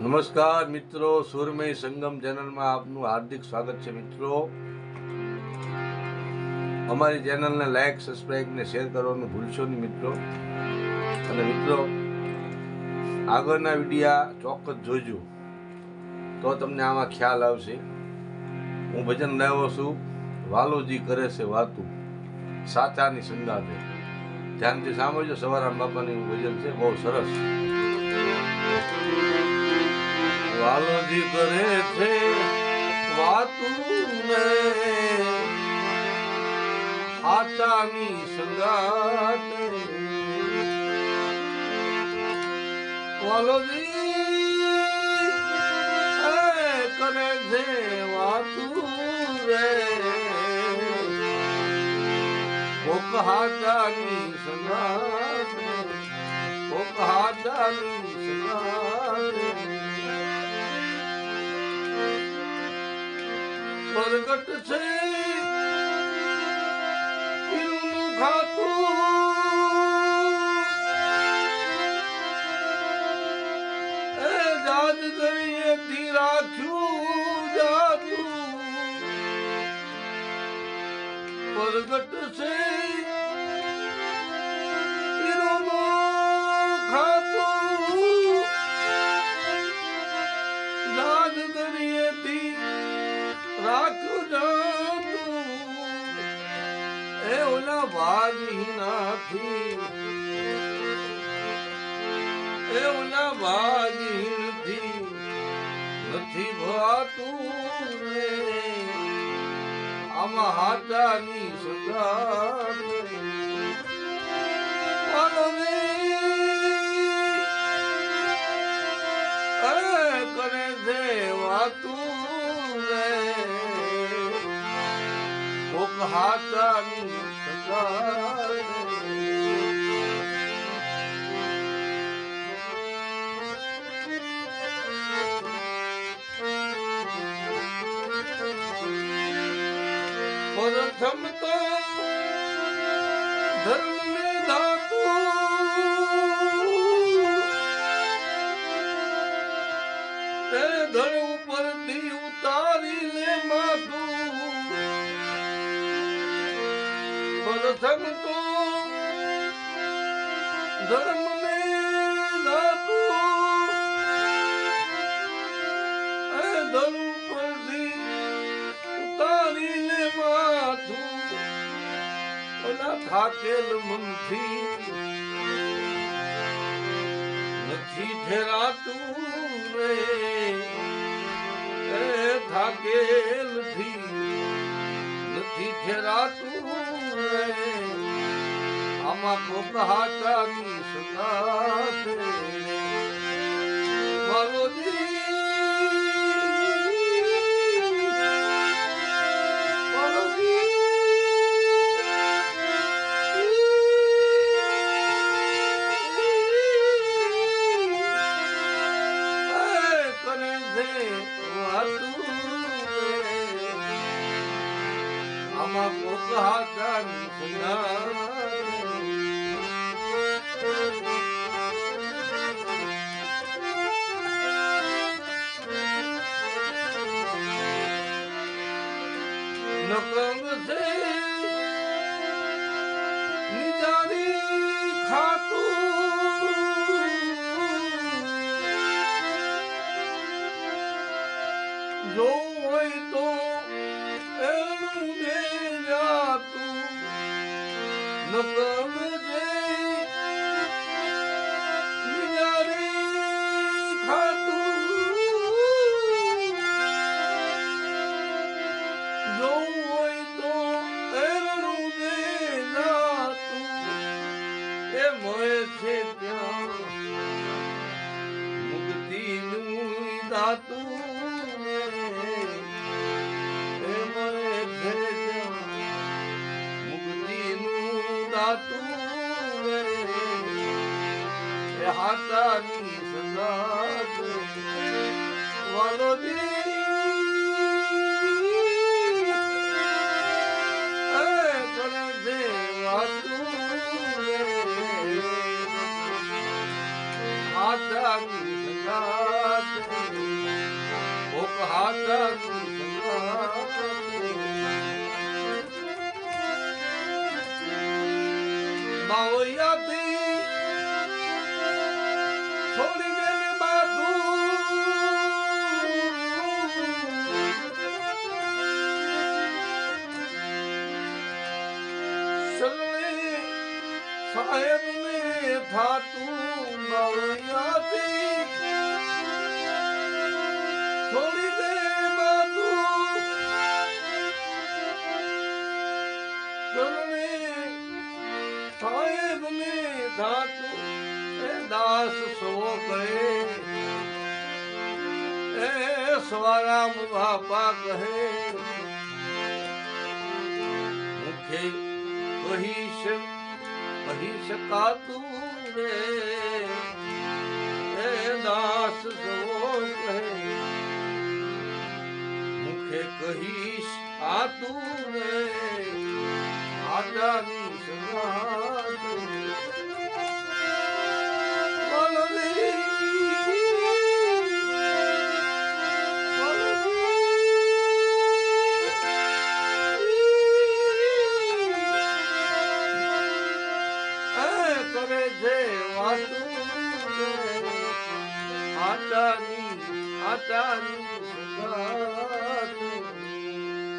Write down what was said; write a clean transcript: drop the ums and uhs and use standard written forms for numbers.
નમસ્કાર મિત્રો, સુરમય સંગમ ચેનલમાં આપનું હાર્દિક સ્વાગત છે. મિત્રો, અમારી ચેનલને લાઈક, સબસ્ક્રાઇબ ને શેર કરવાનું ભૂલશો નહીં મિત્રો. અને મિત્રો, આગળના વિડીયા ચોક્કસ જોજો તો તમને આમાં ખ્યાલ આવશે. હું ભજન લાવ્યો છું, વાલોજી કરે છે વાતું સાચાની સંગાતે. ધ્યાનથી સાંભળજો. સવારામ બાપાની ભજન છે, બહુ સરસ. વાલોજી કરે છે વાતું ને સાચાની સંગાતે. વાલોજી કરે છે વાતું રે કોક સાચાની સંગાતે, કોક સાચાની સંગાતે. પ્રગટ છે પીલું ખાતું એ જાત દરિયેથી રાખ્યું જાતું. પ્રગટ છે પીલું ખાતું જાત દરિયેથી રાખ્યું જાતું. એ ઓલા ભાગી નાથી, એ ઓલા ભાગી નથી ભાતું રે આમાં હાચાની સંગાત. કરે છે વાતું રે કોક હાચાની સંગાતે. પ્રથમ તો ધર્મ ને ધાતું તે ધડ ઉપરથી ઉતારી લે માથું. પ્રથમ તો ધર્મ ને ધાતું એ ધડ ઉપરથી ઉતારી લે માથું. ઓલા થાકેલ મનથી નથી ઠેરાતું રે એ થાકેલ થી નથી ઠેરાતું રે આમાં કોક હાચાની સંગાતે. વાલોજી આમાં કોક હાચાની સંગાતે. નકંગ છે નિજારી ખાતું જો હોય તો એનું ને જાતું. નકંગ છે નિજારી ખાતું જો હોય તો એનું ને જાતું. એ મળે છે ત્યાં મુક્તિનું દાતું. હાચાની સંગાતે. વાલોજી કરે છે વાતું હાચાની સંગાતે. કોક હાથની બાવૈયાથી છોડી દે ને બાધું સાહેબ ને થાતું બાવૈયાથી છોડી દે બાધું સાહેબ ને થાતું દાસ સો કહે એ સવારામ બાપા કહે મુખે કહી શકાતું રે એ દાસ સો કહે મુખે કહીશ આતું રે આટાની સંગાત કરે છે વાતું આટાની સંગાત